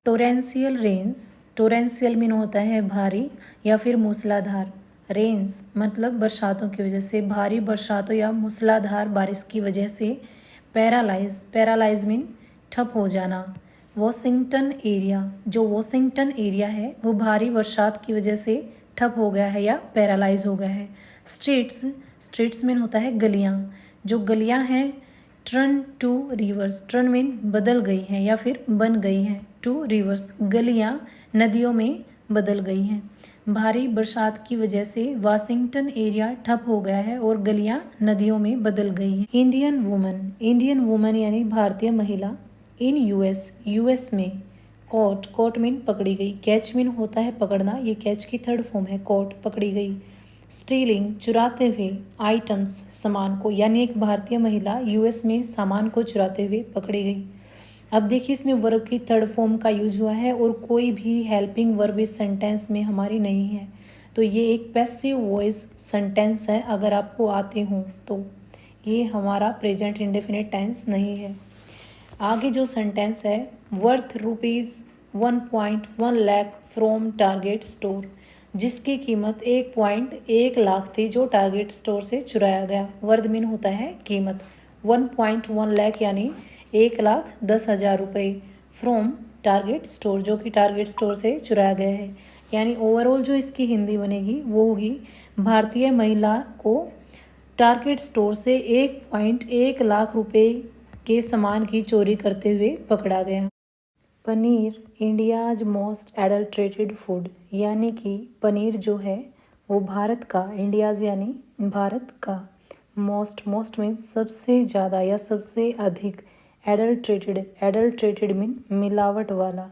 Torrential rains, torrential mean होता है भारी या फिर मूसलाधार। रेन्स मतलब बरसातों की वजह से, भारी बरसातों या मूसलाधार बारिश की वजह से। पैरालाइज, पैरालाइज मीन ठप हो जाना। वॉशिंगटन एरिया, जो वॉशिंगटन एरिया है वो भारी बरसात की वजह से ठप हो गया है या पैरालाइज हो गया है। स्ट्रीट्स, स्ट्रीट्स मीन होता है गलियाँ, जो गलियाँ हैं। Turn to reverse, turn mean बदल गई हैं या फिर बन गई हैं। टू रिवर्स, गलियाँ नदियों में बदल गई हैं। भारी बरसात की वजह से वाशिंगटन एरिया ठप हो गया है और गलियाँ नदियों में बदल गई हैं। इंडियन वुमन, इंडियन वुमन यानी भारतीय महिला। इन यूएस, यूएस में। कॉट, कॉट मीन पकड़ी गई। कैच मीन होता है पकड़ना, ये कैच की थर्ड फॉर्म है, कॉट पकड़ी गई। स्टीलिंग, चुराते हुए। आइटम्स, सामान को, यानी एक भारतीय महिला यूएस में सामान को चुराते हुए पकड़ी गई। अब देखिए इसमें वर्ब की थर्ड फॉर्म का यूज हुआ है और कोई भी हेल्पिंग वर्ब इस सेंटेंस में हमारी नहीं है, तो ये एक पैसिव वॉइस सेंटेंस है। अगर आपको आते हों तो ये हमारा प्रेजेंट इंडेफिनिट टेंस नहीं है। आगे जो सेंटेंस है, worth ₹1.1 lakh from target store, जिसकी कीमत 1.1 लाख थी जो टारगेट स्टोर से चुराया गया। वर्थ मीन होता है कीमत। 1.1 लाख यानी 1,10,000 रुपये। फ्रॉम टारगेट स्टोर, जो कि टारगेट स्टोर से चुराया गया है। यानी ओवरऑल जो इसकी हिंदी बनेगी वो होगी, भारतीय महिला को टारगेट स्टोर से 1.1 लाख रुपए के सामान की चोरी करते हुए पकड़ा गया। Paneer, India's most adulterated food, यानी कि पनीर जो है वो भारत का, इंडियाज यानी भारत का, मोस्ट, मोस्ट मीन्स सबसे ज़्यादा या सबसे अधिक, एडल्ट्रेटेड, एडल्ट्रेटेड मीन मिलावट वाला,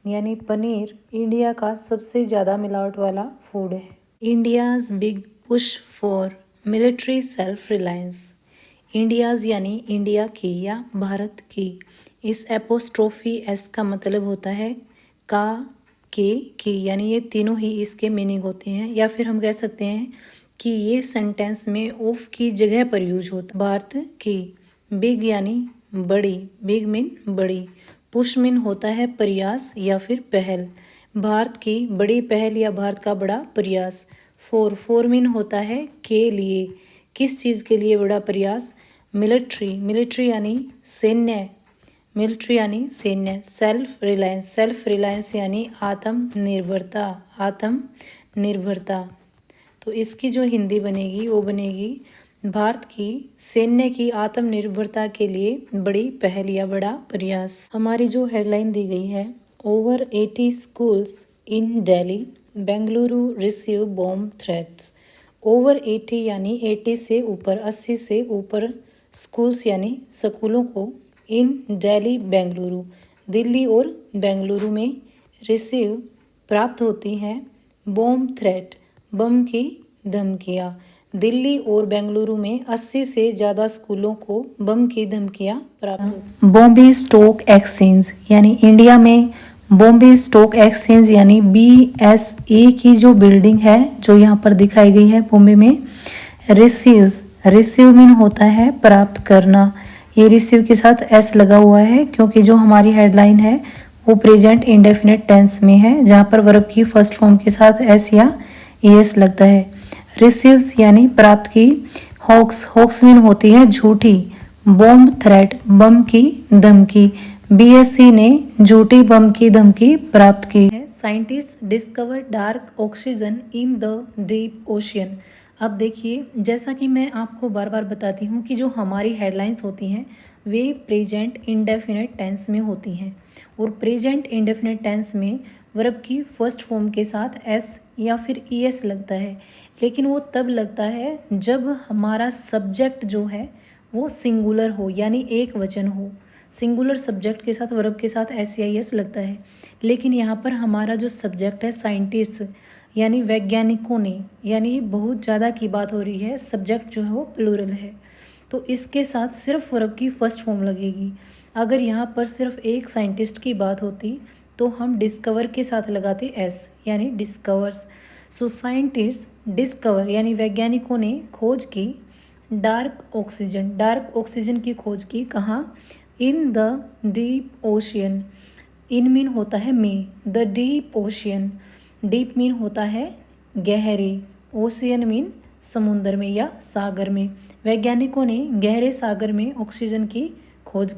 यानी पनीर इंडिया का सबसे ज़्यादा मिलावट वाला फूड है। India's big push for military self reliance, India's यानी इंडिया की या भारत की। इस एपोस्ट्रोफी एस का मतलब होता है का, के, की, यानी ये तीनों ही इसके मीनिंग होते हैं। या फिर हम कह सकते हैं कि ये सेंटेंस में ऑफ की जगह पर यूज होता। भारत की। बिग यानी बड़ी, बिग मीन बड़ी। पुश मीन होता है प्रयास या फिर पहल। भारत की बड़ी पहल या भारत का बड़ा प्रयास। फोर, फोर मीन होता है के लिए, किस चीज़ के लिए बड़ा प्रयास। मिलिट्री, मिलिट्री यानी सैन्य, मिलिट्री यानी सैन्य। सेल्फ रिलायंस, सेल्फ रिलायंस यानी आत्मनिर्भरता, आत्मनिर्भरता। तो इसकी जो हिंदी बनेगी वो बनेगी, भारत की सैन्य की आत्मनिर्भरता के लिए बड़ी पहल या बड़ा प्रयास। हमारी जो हेडलाइन दी गई है, over 80 schools in Delhi Bengaluru receive bomb threats. Over 80 यानी 80 से ऊपर, 80 से ऊपर, स्कूल्स यानी स्कूलों को, इन दिल्ली बेंगलुरु, दिल्ली और बेंगलुरु में, रिसीव प्राप्त होती हैं, बॉम्ब थ्रेट बम की धमकियाँ। दिल्ली और बेंगलुरु में 80 से ज़्यादा स्कूलों को बम की धमकियाँ प्राप्त। बॉम्बे स्टॉक एक्सचेंज, यानी इंडिया में बॉम्बे स्टॉक एक्सचेंज यानी BSE की जो बिल्डिंग है जो यहाँ पर दिखाई गई है बॉम्बे में, रिसीव, रिसीव मीन होता है प्राप्त करना। ये रिसीव के साथ एस लगा हुआ है क्योंकि जो हमारी हेडलाइन है वो प्रेजेंट इंडेफिनिट टेंस में है, जहाँ पर वर्ब की फर्स्ट फॉर्म के साथ एस या ES लगता है। रिसीव्स यानी प्राप्त की। हॉक्स, हॉक्स मीन होती है झूठी। बॉम्ब थ्रेट बम की धमकी, BSE ने झूठी बम की धमकी प्राप्त की है। Scientist discover dark oxygen in the deep ocean. अब देखिए, जैसा कि मैं आपको बार बार बताती हूँ कि जो हमारी हेडलाइंस होती हैं वे प्रेजेंट इंडेफिनिट टेंस में होती हैं, और प्रेजेंट इंडेफिनिट टेंस में वर्ब की फर्स्ट फॉर्म के साथ एस या फिर ES लगता है, लेकिन वो तब लगता है जब हमारा सब्जेक्ट जो है वो सिंगुलर हो, यानी एक वचन हो। सिंगुलर सब्जेक्ट के साथ वर्ब के साथ एस या ES लगता है, लेकिन यहाँ पर हमारा जो सब्जेक्ट है साइंटिस्ट यानी वैज्ञानिकों ने, यानी बहुत ज़्यादा की बात हो रही है, सब्जेक्ट जो है वो प्लूरल है, तो इसके साथ सिर्फ वर्ब की फर्स्ट फॉर्म लगेगी। अगर यहाँ पर सिर्फ एक साइंटिस्ट की बात होती तो हम डिस्कवर के साथ लगाते एस, यानी डिस्कवर्स। सो साइंटिस्ट डिस्कवर यानी वैज्ञानिकों ने खोज की डार्क ऑक्सीजन, डार्क ऑक्सीजन की खोज की, कहाँ, in the deep ocean, in mean होता है में। The deep ocean, deep mean होता है गहरे, ओशियन मीन समुद्र में या सागर में। वैज्ञानिकों ने गहरे सागर में ऑक्सीजन की खोज की।